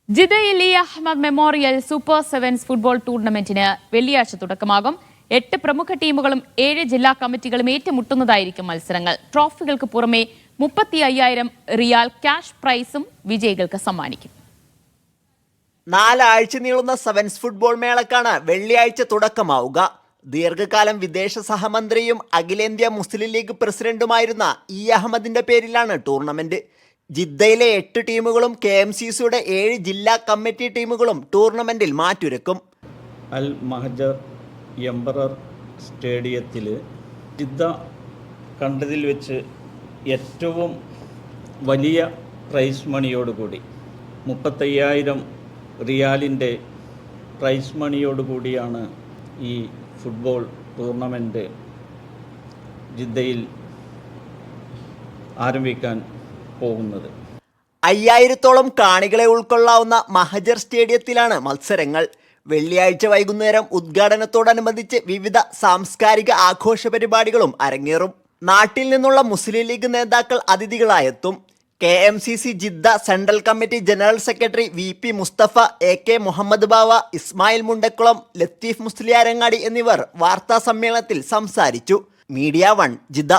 ജിദ്ദയിൽ Ahmed memorial super sevens football ടൂർണമെന്റിന് വെള്ളിയാഴ്ച തുടക്കമാകും. 8 പ്രമുഖ ടീമുകളും 7 ജില്ലാ കമ്മിറ്റികളും ഏറ്റുമുട്ടുന്നതായിരിക്കും മത്സരങ്ങൾ. ട്രോഫികൾക്ക് പുറമെ 35,000 റിയാൽ ക്യാഷ് പ്രൈസും വിജയികൾക്ക് സമ്മാനിക്കും. 4 ആഴ്ച നീളുന്ന സെവൻസ് ഫുട്ബോൾ മേളക്കാണ് വെള്ളിയാഴ്ച തുടക്കമാവുക. ദീർഘകാലം വിദേശ സഹമന്ത്രിയും അഖിലേന്ത്യാ മുസ്ലിം ലീഗ് പ്രസിഡന്റുമായിരുന്ന അഹമ്മദിന്റെ പേരിലാണ് ടൂർണമെന്റ്. ജിദ്ദയിലെ 8 ടീമുകളും KMCCയുടെ 7 ജില്ലാ കമ്മിറ്റി ടീമുകളും ടൂർണമെന്റിൽ മാറ്റുരക്കും. അൽ മഹജർ എംബറർ സ്റ്റേഡിയത്തിൽ ജിദ്ദ കണ്ടതിൽ വെച്ച് ഏറ്റവും വലിയ പ്രൈസ് മണിയോടുകൂടി 35,000 റിയാലിൻ്റെ പ്രൈസ് മണിയോടുകൂടിയാണ് ഈ ഫുട്ബോൾ ടൂർണമെൻറ്റ് ജിദ്ദയിൽ ആരംഭിക്കാൻ പോകുന്നത്. 5,000-ഓളം കാണികളെ ഉൾക്കൊള്ളാവുന്ന മഹജർ സ്റ്റേഡിയത്തിലാണ് മത്സരങ്ങൾ. വെള്ളിയാഴ്ച വൈകുന്നേരം ഉദ്ഘാടനത്തോടനുബന്ധിച്ച് വിവിധ സാംസ്കാരിക ആഘോഷ പരിപാടികളും അരങ്ങേറും. നാട്ടിൽ നിന്നുള്ള മുസ്ലിം ലീഗ് നേതാക്കൾ അതിഥികളായെത്തും. KMCC Jeddah central committee general secretary VP Mustafa, AK Muhammad Bava, Ismail Mundakkulam, Latheef Musliyarangadi എന്നിവർ വാർത്താ സമ്മേളനത്തിൽ സംസാരിച്ചു. Media 1 Jeddah.